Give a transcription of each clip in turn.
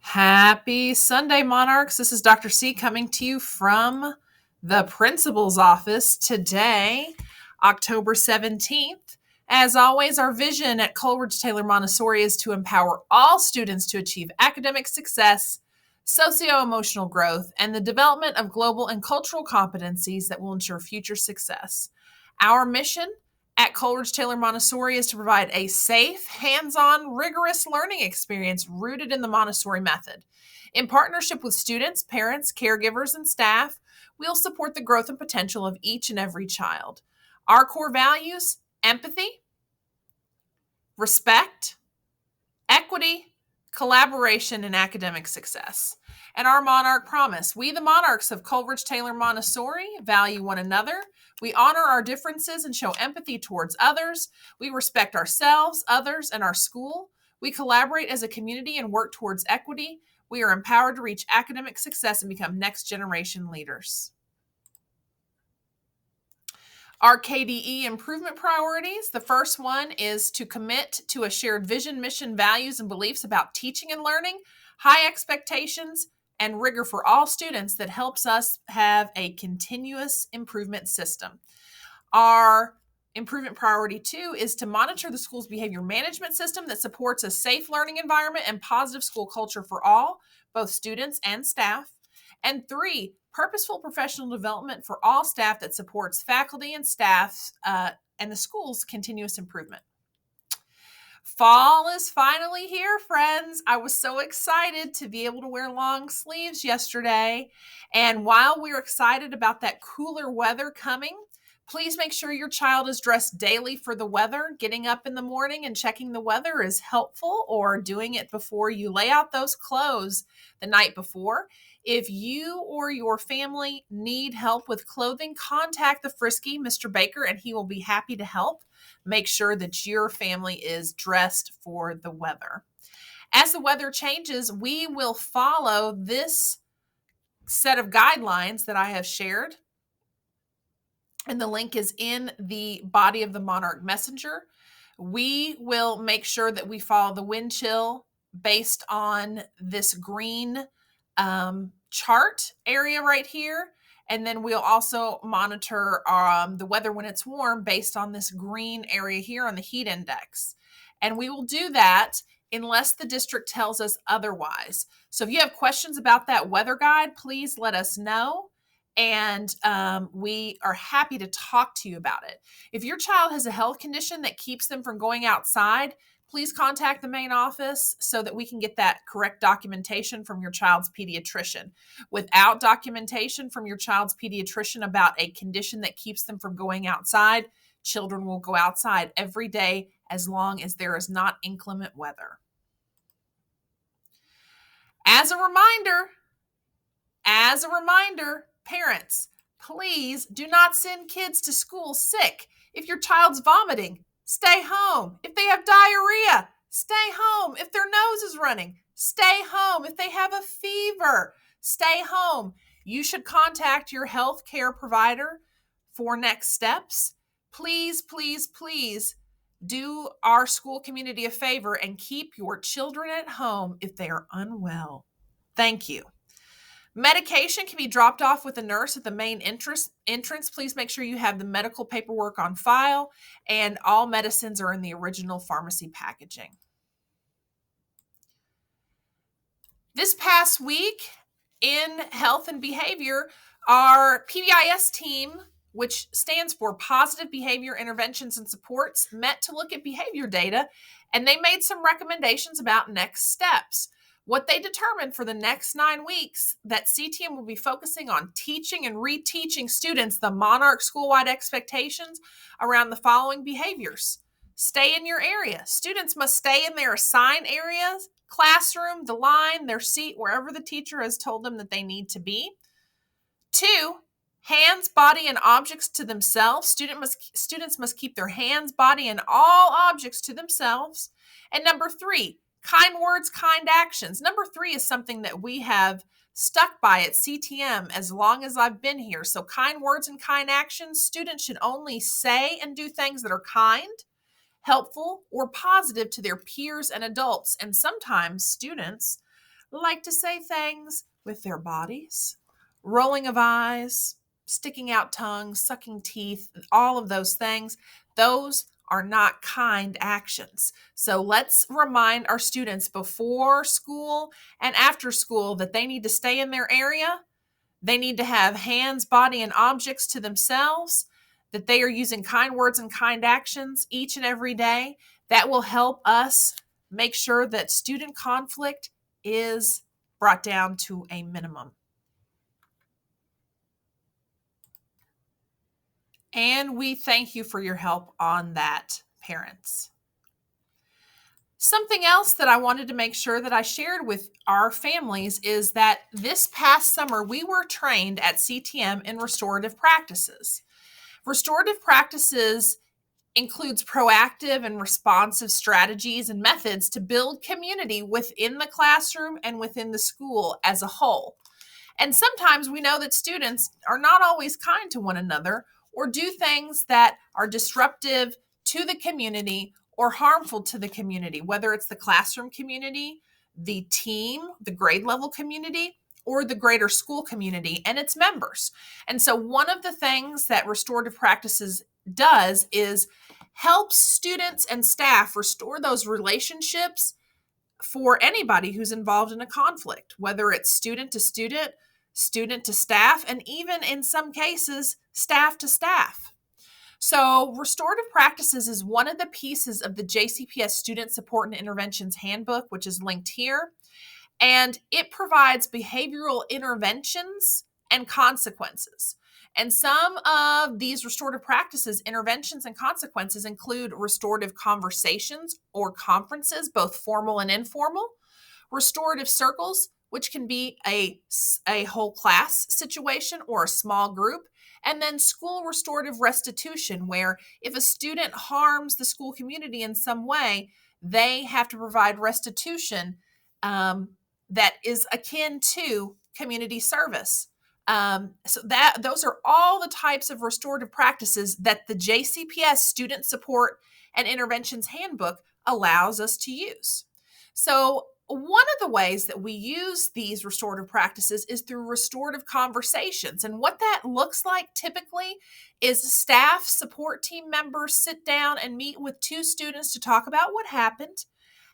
Happy Sunday, Monarchs. This is Dr. C coming to you from the principal's office today, October 17th. As always, our vision at Coleridge Taylor Montessori is to empower all students to achieve academic success, socio-emotional growth, and the development of global and cultural competencies that will ensure future success. Our mission at Coleridge Taylor Montessori is to provide a safe, hands-on, rigorous learning experience rooted in the Montessori method. In partnership with students, parents, caregivers, and staff, we'll support the growth and potential of each and every child. Our core values: empathy, respect, equity, collaboration, and academic success. And our Monarch promise: we, the Monarchs of Coleridge Taylor Montessori, value one another. We honor our differences and show empathy towards others. We respect ourselves, others, and our school. We collaborate as a community and work towards equity. We are empowered to reach academic success and become next generation leaders. Our KDE Improvement Priorities. The first one is to commit to a shared vision, mission, values, and beliefs about teaching and learning, high expectations, and rigor for all students that helps us have a continuous improvement system. Our improvement priority 2 is to monitor the school's behavior management system that supports a safe learning environment and positive school culture for all, both students and staff. And 3, purposeful professional development for all staff that supports faculty and staff and the school's continuous improvement. Fall is finally here, friends. I was so excited to be able to wear long sleeves yesterday. And while we're excited about that cooler weather coming, please make sure your child is dressed daily for the weather. Getting up in the morning and checking the weather is helpful, or doing it before you lay out those clothes the night before. If you or your family need help with clothing, contact the frisky Mr. Baker, and he will be happy to help. Make sure that your family is dressed for the weather. As the weather changes, we will follow this set of guidelines that I have shared, and the link is in the body of the Monarch Messenger. We will make sure that we follow the wind chill based on this green chart area right here. And then we'll also monitor the weather when it's warm based on this green area here on the heat index. And we will do that unless the district tells us otherwise. So if you have questions about that weather guide, please let us know. And we are happy to talk to you about it. If your child has a health condition that keeps them from going outside, please contact the main office so that we can get that correct documentation from your child's pediatrician. Without documentation from your child's pediatrician about a condition that keeps them from going outside, children will go outside every day as long as there is not inclement weather. As a reminder, parents, please do not send kids to school sick. If your child's vomiting, stay home. If they have diarrhea, stay home. If their nose is running, stay home. If they have a fever, stay home. You should contact your health care provider for next steps. Please, please, please do our school community a favor and keep your children at home if they are unwell. Thank you. Medication can be dropped off with a nurse at the main entrance. Please make sure you have the medical paperwork on file, and all medicines are in the original pharmacy packaging. This past week in health and behavior, our PBIS team, which stands for Positive Behavior Interventions and Supports, met to look at behavior data, and they made some recommendations about next steps. What they determined for the next 9 weeks, that CTM will be focusing on teaching and reteaching students the Monarch school-wide expectations around the following behaviors. Stay in your area. Students must stay in their assigned areas, classroom, the line, their seat, wherever the teacher has told them that they need to be. 2, hands, body, and objects to themselves. Students must keep their hands, body, and all objects to themselves. And number 3, kind words, kind actions. Number 3 is something that we have stuck by at CTM as long as I've been here. So kind words and kind actions, students should only say and do things that are kind, helpful, or positive to their peers and adults. And sometimes students like to say things with their bodies, rolling of eyes, sticking out tongues, sucking teeth, all of those things. Those are not kind actions. So let's remind our students before school and after school that they need to stay in their area. They need to have hands, body, and objects to themselves, that they are using kind words and kind actions each and every day. That will help us make sure that student conflict is brought down to a minimum. And we thank you for your help on that, parents. Something else that I wanted to make sure that I shared with our families is that this past summer we were trained at CTM in restorative practices. Restorative practices includes proactive and responsive strategies and methods to build community within the classroom and within the school as a whole. And sometimes we know that students are not always kind to one another or do things that are disruptive to the community or harmful to the community, whether it's the classroom community, the team, the grade level community, or the greater school community and its members. And so one of the things that restorative practices does is helps students and staff restore those relationships for anybody who's involved in a conflict, whether it's student to student, student to staff, and even in some cases, staff to staff. So restorative practices is one of the pieces of the JCPS Student Support and Interventions Handbook, which is linked here. And it provides behavioral interventions and consequences. And some of these restorative practices, interventions, and consequences include restorative conversations or conferences, both formal and informal, restorative circles, which can be a whole class situation or a small group, and then school restorative restitution, where if a student harms the school community in some way, they have to provide restitution that is akin to community service. So those are all the types of restorative practices that the JCPS Student Support and Interventions Handbook allows us to use. So one of the ways that we use these restorative practices is through restorative conversations. And what that looks like typically is staff support team members sit down and meet with two students to talk about what happened,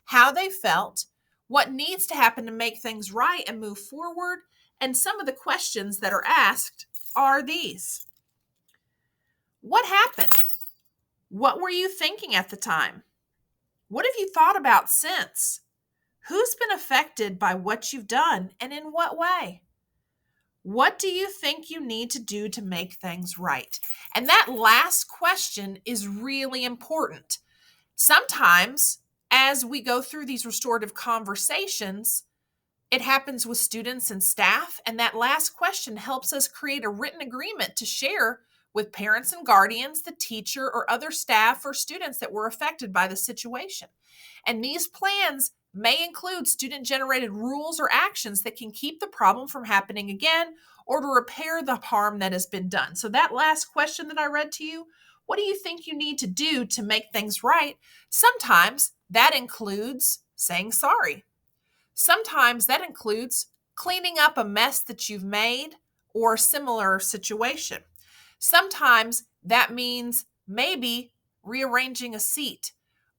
how they felt, what needs to happen to make things right and move forward. And some of the questions that are asked are these. What happened? What were you thinking at the time? What have you thought about since? Who's been affected by what you've done and in what way? What do you think you need to do to make things right? And that last question is really important. Sometimes, as we go through these restorative conversations, it happens with students and staff, and that last question helps us create a written agreement to share with parents and guardians, the teacher, or other staff or students that were affected by the situation. And these plans may include student-generated rules or actions that can keep the problem from happening again or to repair the harm that has been done. So that last question that I read to you, what do you think you need to do to make things right? Sometimes that includes saying sorry. Sometimes that includes cleaning up a mess that you've made or a similar situation. Sometimes that means maybe rearranging a seat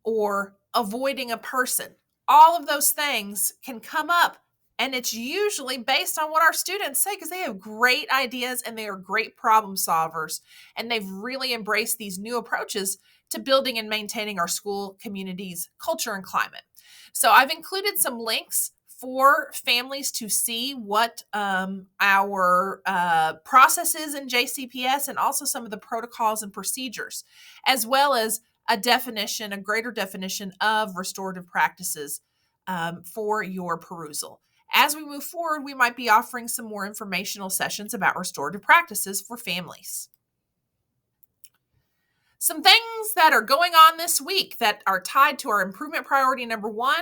or avoiding a person. All of those things can come up, and it's usually based on what our students say because they have great ideas and they are great problem solvers, and they've really embraced these new approaches to building and maintaining our school community's culture and climate. So I've included some links for families to see what our process is in JCPS and also some of the protocols and procedures, as well as a greater definition of restorative practices for your perusal. As we move forward, we might be offering some more informational sessions about restorative practices for families. Some things that are going on this week that are tied to our improvement priority number 1,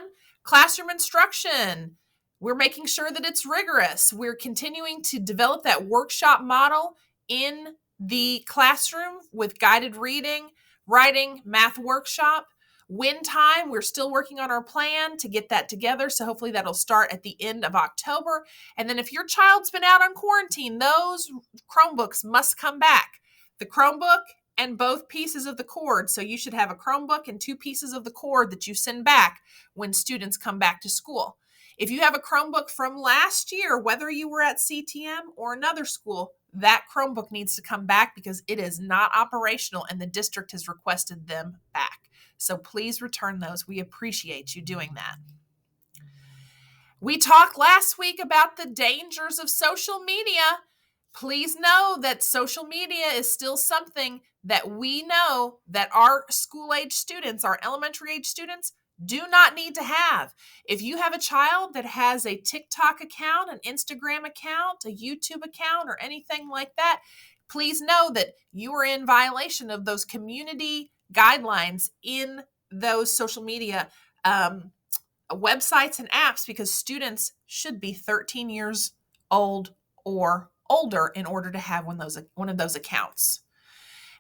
classroom instruction. We're making sure that it's rigorous. We're continuing to develop that workshop model in the classroom with guided reading, writing, math workshop. Win time, we're still working on our plan to get that together. So hopefully that'll start at the end of October. And then if your child's been out on quarantine, those Chromebooks must come back. The Chromebook and both pieces of the cord. So you should have a Chromebook and 2 pieces of the cord that you send back when students come back to school. If you have a Chromebook from last year, whether you were at CTM or another school, that Chromebook needs to come back because it is not operational and the district has requested them back. So please return those. We appreciate you doing that. We talked last week about the dangers of social media. Please know that social media is still something that we know that our school-age students, our elementary-age students, do not need to have. If you have a child that has a TikTok account, an Instagram account, a YouTube account, or anything like that, please know that you are in violation of those community guidelines in those social media websites and apps, because students should be 13 years old or older in order to have one of those accounts.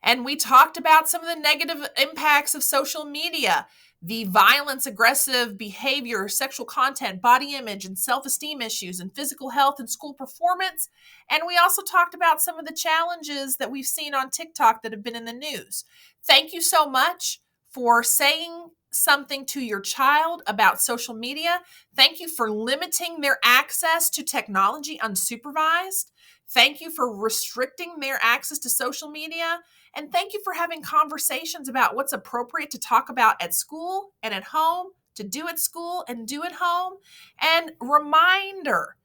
And we talked about some of the negative impacts of social media, the violence, aggressive behavior, sexual content, body image, and self-esteem issues, and physical health and school performance. And we also talked about some of the challenges that we've seen on TikTok that have been in the news. Thank you so much for saying something to your child about social media. Thank you for limiting their access to technology unsupervised. Thank you for restricting their access to social media. And thank you for having conversations about what's appropriate to talk about at school and at home, to do at school and do at home. And a reminder,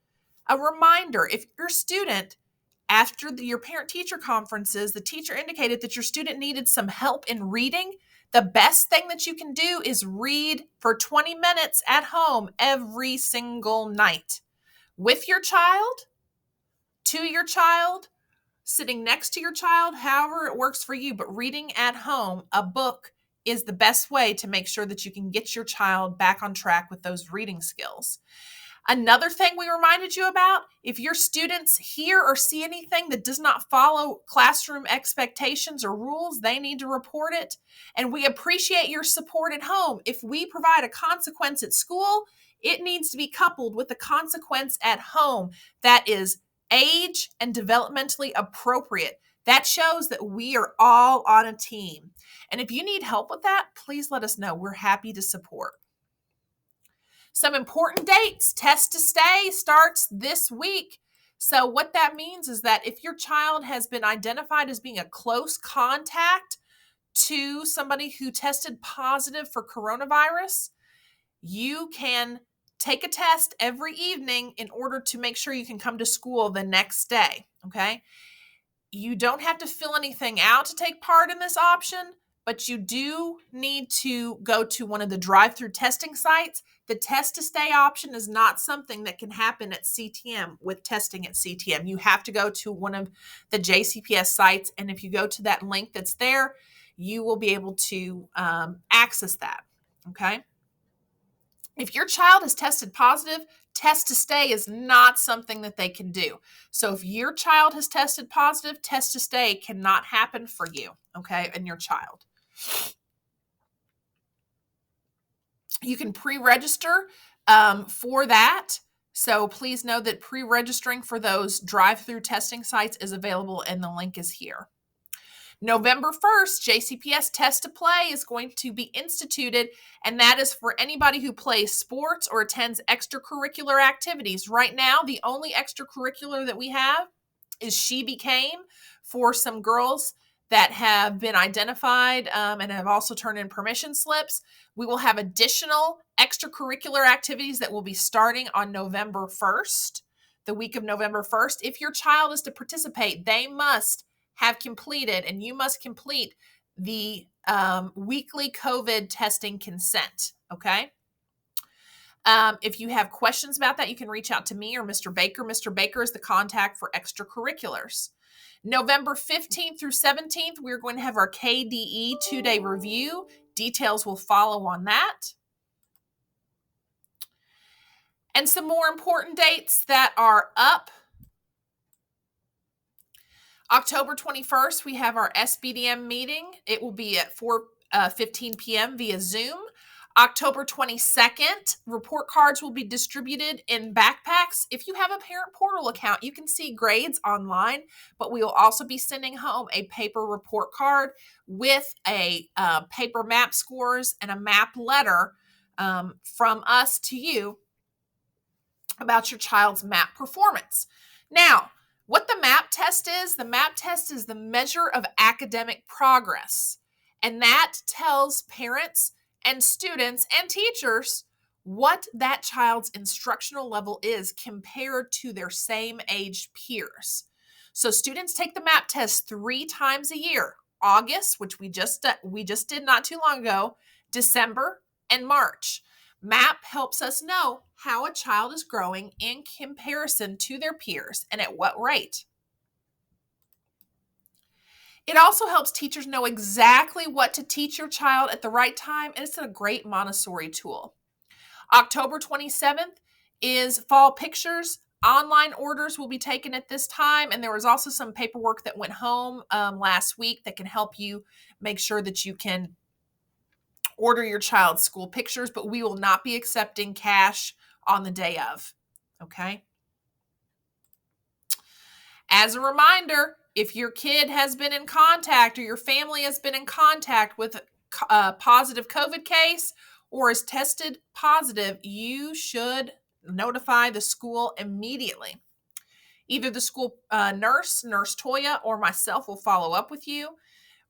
if your student, after your parent-teacher conferences, the teacher indicated that your student needed some help in reading, the best thing that you can do is read for 20 minutes at home every single night with your child, to your child, sitting next to your child, however it works for you. But reading at home, a book, is the best way to make sure that you can get your child back on track with those reading skills. Another thing we reminded you about, if your students hear or see anything that does not follow classroom expectations or rules, they need to report it. And we appreciate your support at home. If we provide a consequence at school, it needs to be coupled with a consequence at home that is age and developmentally appropriate. That shows that we are all on a team. And if you need help with that, please let us know. We're happy to support. Some important dates. Test to Stay starts this week. So what that means is that if your child has been identified as being a close contact to somebody who tested positive for coronavirus, you can take a test every evening in order to make sure you can come to school the next day, okay? You don't have to fill anything out to take part in this option, but you do need to go to one of the drive-through testing sites. The Test to Stay option is not something that can happen at CTM with testing at CTM. You have to go to one of the JCPS sites, and if you go to that link that's there, you will be able to access that, okay? If your child has tested positive, Test to Stay is not something that they can do. So if your child has tested positive, Test to Stay cannot happen for you, okay, and your child. You can pre-register for that. So please know that pre-registering for those drive-through testing sites is available, and the link is here. November 1st, JCPS Test to Play is going to be instituted, and that is for anybody who plays sports or attends extracurricular activities. Right now, the only extracurricular that we have is She Became for some girls that have been identified and have also turned in permission slips. We will have additional extracurricular activities that will be starting on November 1st, the week of November 1st. If your child is to participate, they must have completed, and you must complete the weekly COVID testing consent, okay? If you have questions about that, you can reach out to me or Mr. Baker. Mr. Baker is the contact for extracurriculars. November 15th through 17th, we're going to have our KDE 2-day review. Details will follow on that. And some more important dates that are up. October 21st, we have our SBDM meeting. It will be at 4 15 p.m. via Zoom. October 22nd, report cards will be distributed in backpacks. If you have a parent portal account, you can see grades online, but we will also be sending home a paper report card with a paper map scores and a map letter from us to you about your child's map performance. Now, what the map test is the measure of academic progress. And that tells parents and students and teachers what that child's instructional level is compared to their same age peers. So students take the map test 3 times a year: August, which we just did not too long ago, December, and March. MAP helps us know how a child is growing in comparison to their peers and at what rate. It also helps teachers know exactly what to teach your child at the right time, and it's a great Montessori tool. October 27th is Fall Pictures. Online orders will be taken at this time, and there was also some paperwork that went home last week that can help you make sure that you can order your child's school pictures, but we will not be accepting cash on the day of. Okay? As a reminder, if your kid has been in contact or your family has been in contact with a positive COVID case or is tested positive, you should notify the school immediately. Either the school nurse Toya, or myself will follow up with you.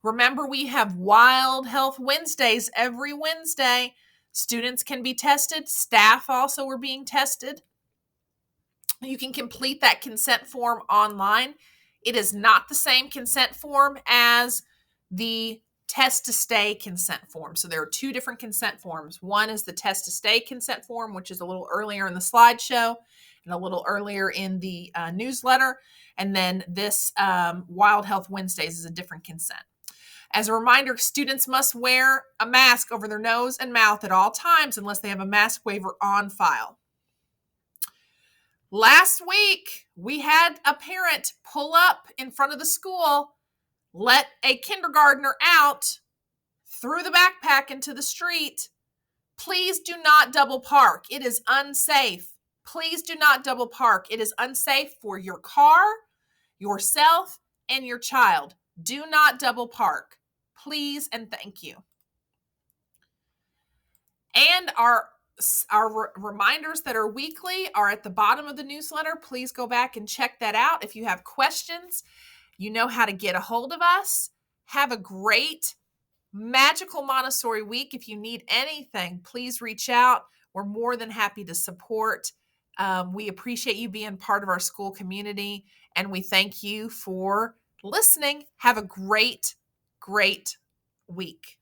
Remember, we have Wild Health Wednesdays every Wednesday. Students can be tested. Staff also are being tested. You can complete that consent form online. It is not the same consent form as the test to stay consent form. So there are 2 different consent forms. One is the test to stay consent form, which is a little earlier in the slideshow and a little earlier in the newsletter. And then this Wild Health Wednesdays is a different consent. As a reminder, students must wear a mask over their nose and mouth at all times unless they have a mask waiver on file. Last week, we had a parent pull up in front of the school, let a kindergartner out, threw the backpack into the street. Please do not double park. It is unsafe. Please do not double park. It is unsafe for your car, yourself, and your child. Do not double park. Please and thank you. And our reminders that are weekly are at the bottom of the newsletter. Please go back and check that out. If you have questions, you know how to get a hold of us. Have a great, magical Montessori week. If you need anything, please reach out. We're more than happy to support. We appreciate you being part of our school community, and we thank you for listening. Have a great week.